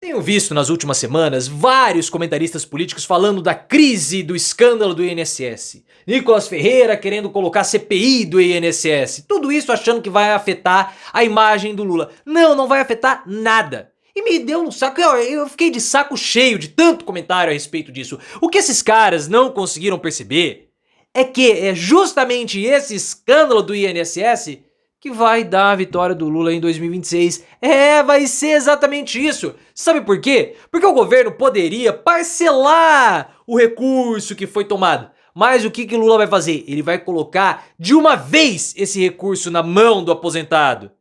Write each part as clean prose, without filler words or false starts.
Tenho visto nas últimas semanas vários comentaristas políticos falando da crise do escândalo do INSS. Nicolas Ferreira querendo colocar CPI do INSS. Tudo isso achando que vai afetar a imagem do Lula. Não, não vai afetar nada. E me deu um saco, eu fiquei de saco cheio de tanto comentário a respeito disso. O que esses caras não conseguiram perceber é que é justamente esse escândalo do INSS que vai dar a vitória do Lula em 2026. Vai ser exatamente isso. Sabe por quê? Porque o governo poderia parcelar o recurso que foi tomado. Mas o que o Lula vai fazer? Ele vai colocar de uma vez esse recurso na mão do aposentado,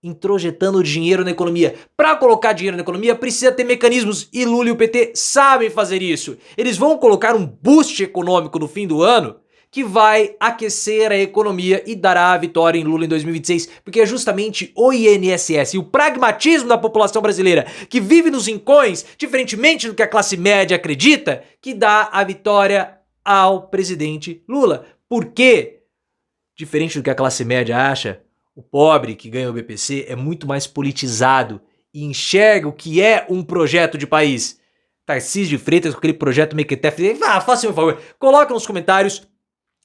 introjetando dinheiro na economia. Para colocar dinheiro na economia precisa ter mecanismos e Lula e o PT sabem fazer isso. Eles vão colocar um boost econômico no fim do ano que vai aquecer a economia e dará a vitória em Lula em 2026, porque é justamente o INSS e o pragmatismo da população brasileira que vive nos rincões, diferentemente do que a classe média acredita, que dá a vitória ao presidente Lula. Por quê? Diferente do que a classe média acha, o pobre que ganha o BPC é muito mais politizado e enxerga o que é um projeto de país. Tarcísio de Freitas com aquele projeto Mequetef, faça meu favor, coloca nos comentários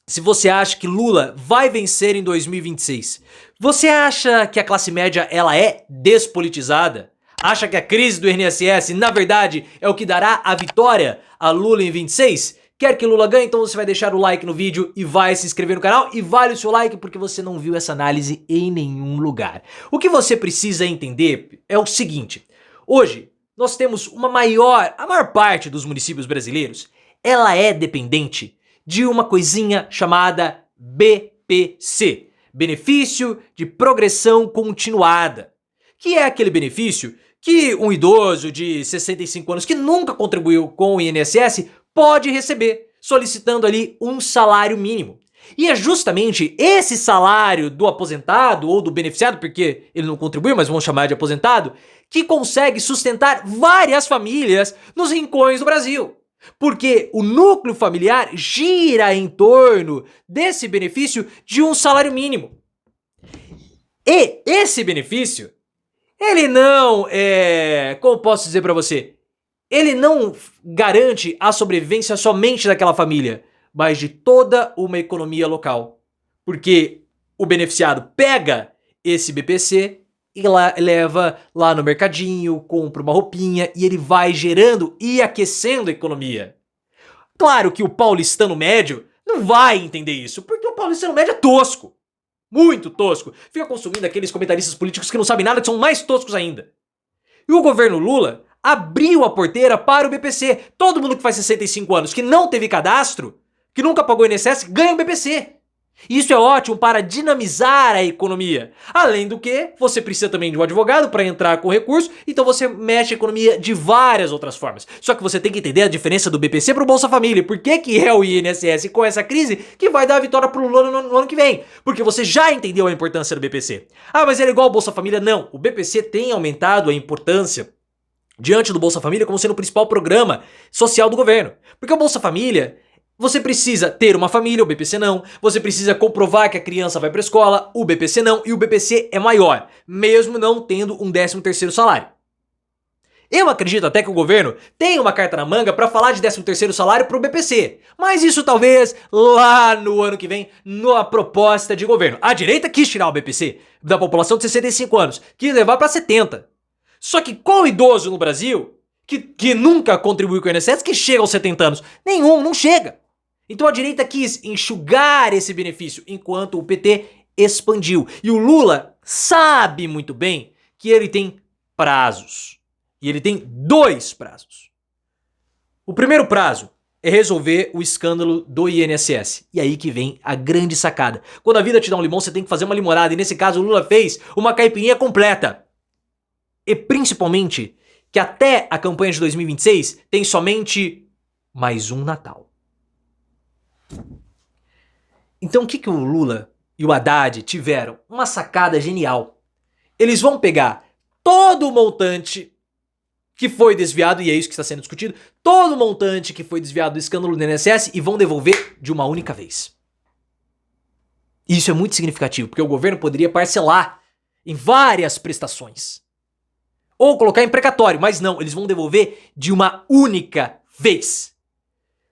se você acha que Lula vai vencer em 2026. Você acha que a classe média ela é despolitizada? Acha que a crise do INSS, na verdade, é o que dará a vitória a Lula em 26? Quer que Lula ganhe? Então você vai deixar o like no vídeo e vai se inscrever no canal e vale o seu like porque você não viu essa análise em nenhum lugar. O que você precisa entender é o seguinte: hoje nós temos a maior parte dos municípios brasileiros, ela é dependente de uma coisinha chamada BPC, Benefício de Progressão Continuada, que é aquele benefício que um idoso de 65 anos que nunca contribuiu com o INSS pode receber, solicitando ali um salário mínimo. E é justamente esse salário do aposentado ou do beneficiado, porque ele não contribuiu, mas vamos chamar de aposentado, que consegue sustentar várias famílias nos rincões do Brasil. Porque o núcleo familiar gira em torno desse benefício de um salário mínimo. E esse benefício, ele não como posso dizer pra você? Ele não garante a sobrevivência somente daquela família, mas de toda uma economia local. Porque o beneficiado pega esse BPC e leva lá no mercadinho, compra uma roupinha e ele vai gerando e aquecendo a economia. Claro que o paulistano médio não vai entender isso, porque o paulistano médio é tosco. Muito tosco. Fica consumindo aqueles comentaristas políticos que não sabem nada, que são mais toscos ainda. E o governo Lula abriu a porteira para o BPC. Todo mundo que faz 65 anos, que não teve cadastro, que nunca pagou INSS, ganha o BPC. Isso é ótimo para dinamizar a economia. Além do que, você precisa também de um advogado para entrar com recurso, então você mexe a economia de várias outras formas. Só que você tem que entender a diferença do BPC para o Bolsa Família. Por que é o INSS com essa crise que vai dar a vitória para o Lula no ano que vem? Porque você já entendeu a importância do BPC. Ah, mas ele é igual ao Bolsa Família? Não. O BPC tem aumentado a importância diante do Bolsa Família como sendo o principal programa social do governo. Porque o Bolsa Família, você precisa ter uma família, o BPC não. Você precisa comprovar que a criança vai para a escola, o BPC não. E o BPC é maior, mesmo não tendo um 13º salário. Eu acredito até que o governo tenha uma carta na manga para falar de 13º salário para o BPC. Mas isso talvez lá no ano que vem, na proposta de governo. A direita quis tirar o BPC da população de 65 anos, quis levar para 70. Só que qual idoso no Brasil que nunca contribuiu com o INSS que chega aos 70 anos? Nenhum, não chega. Então a direita quis enxugar esse benefício, enquanto o PT expandiu. E o Lula sabe muito bem que ele tem prazos. E ele tem 2 prazos. O primeiro prazo é resolver o escândalo do INSS. E aí que vem a grande sacada. Quando a vida te dá um limão, você tem que fazer uma limonada. E nesse caso o Lula fez uma caipirinha completa. E principalmente que até a campanha de 2026 tem somente mais um Natal. Então o que o Lula e o Haddad tiveram? Uma sacada genial. Eles vão pegar todo o montante que foi desviado, e é isso que está sendo discutido, todo o montante que foi desviado do escândalo do INSS e vão devolver de uma única vez. Isso é muito significativo, porque o governo poderia parcelar em várias prestações. Ou colocar em precatório, mas não, eles vão devolver de uma única vez.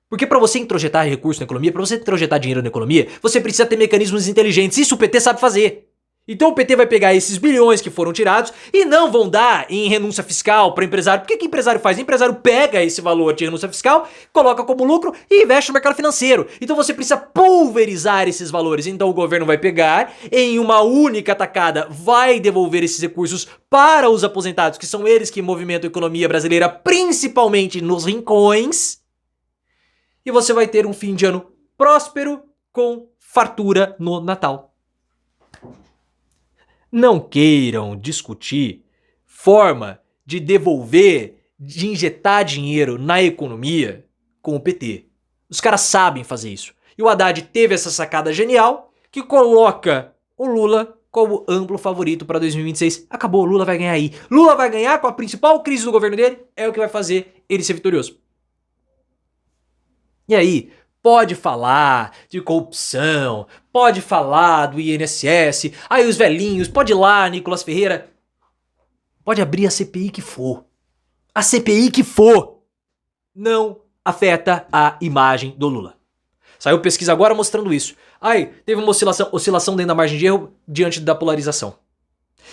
Porque para você introjetar recurso na economia, para você introjetar dinheiro na economia, você precisa ter mecanismos inteligentes. Isso o PT sabe fazer. Então o PT vai pegar esses bilhões que foram tirados e não vão dar em renúncia fiscal para empresário. Por que o empresário faz? O empresário pega esse valor de renúncia fiscal, coloca como lucro e investe no mercado financeiro. Então você precisa pulverizar esses valores. Então o governo vai pegar em uma única tacada, vai devolver esses recursos para os aposentados, que são eles que movimentam a economia brasileira, principalmente nos rincões. E você vai ter um fim de ano próspero com fartura no Natal. Não queiram discutir forma de devolver, de injetar dinheiro na economia com o PT. Os caras sabem fazer isso. E o Haddad teve essa sacada genial que coloca o Lula como amplo favorito para 2026. Acabou, o Lula vai ganhar aí. Lula vai ganhar com a principal crise do governo dele, é o que vai fazer ele ser vitorioso. E aí, pode falar de corrupção, pode falar do INSS, aí os velhinhos, pode ir lá, Nicolas Ferreira, pode abrir a CPI que for. A CPI que for não afeta a imagem do Lula. Saiu pesquisa agora mostrando isso. Aí, teve uma oscilação dentro da margem de erro diante da polarização.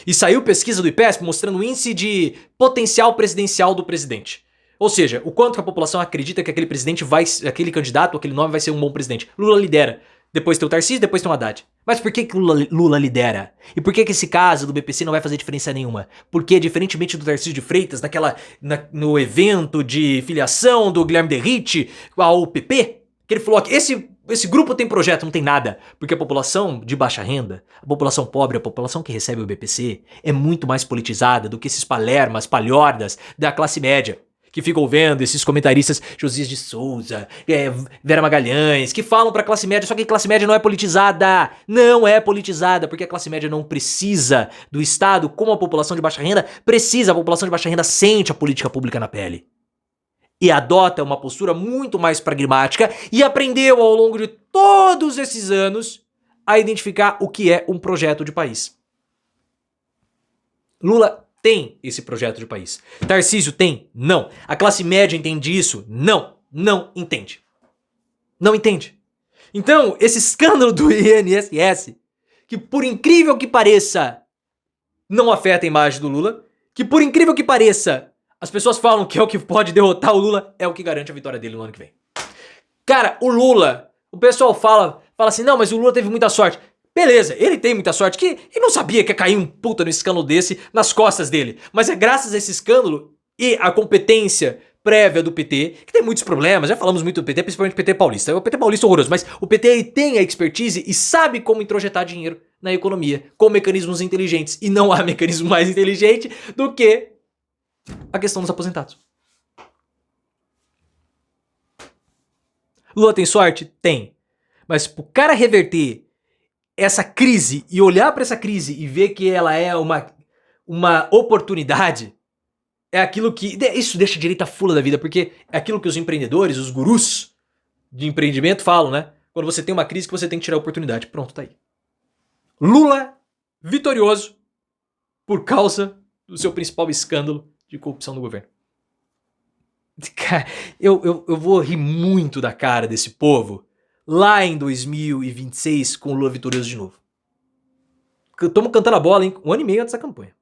E saiu pesquisa do IPESP mostrando o índice de potencial presidencial do presidente. Ou seja, o quanto que a população acredita que aquele presidente aquele candidato, aquele nome vai ser um bom presidente. Lula lidera. Depois tem o Tarcísio, depois tem o Haddad. Mas por que Lula lidera? E por que esse caso do BPC não vai fazer diferença nenhuma? Porque, diferentemente do Tarcísio de Freitas, no evento de filiação do Guilherme Derrite ao PP, que ele falou que esse grupo tem projeto, não tem nada. Porque a população de baixa renda, a população pobre, a população que recebe o BPC, é muito mais politizada do que esses palermas, palhordas da classe média. Que ficam vendo esses comentaristas Josias de Souza, Vera Magalhães, que falam pra classe média, só que a classe média não é politizada. Não é politizada, porque a classe média não precisa do Estado como a população de baixa renda precisa. A população de baixa renda sente a política pública na pele. E adota uma postura muito mais pragmática e aprendeu ao longo de todos esses anos a identificar o que é um projeto de país. Lula tem esse projeto de país. Tarcísio tem? Não. A classe média entende isso? Não. Não entende. Não entende. Então, esse escândalo do INSS, que por incrível que pareça, não afeta a imagem do Lula, que por incrível que pareça, as pessoas falam que é o que pode derrotar o Lula, é o que garante a vitória dele no ano que vem. Cara, o Lula, o pessoal fala assim, não, mas o Lula teve muita sorte. Beleza, ele tem muita sorte que ele não sabia que ia cair um puta no escândalo desse nas costas dele. Mas é graças a esse escândalo e a competência prévia do PT, que tem muitos problemas, já falamos muito do PT, principalmente do PT paulista. O PT paulista é horroroso, mas o PT ele tem a expertise e sabe como introjetar dinheiro na economia com mecanismos inteligentes. E não há mecanismo mais inteligente do que a questão dos aposentados. Lula tem sorte? Tem. Mas pro cara reverter essa crise e olhar para essa crise e ver que ela é uma oportunidade, é aquilo que... Isso deixa a direita fula da vida, porque é aquilo que os empreendedores, os gurus de empreendimento falam, né? Quando você tem uma crise que você tem que tirar a oportunidade. Pronto, tá aí. Lula vitorioso por causa do seu principal escândalo de corrupção do governo. Cara, eu vou rir muito da cara desse povo lá em 2026 com o Lula vitorioso de novo. Estamos cantando a bola, hein? 1 ano e meio antes da campanha.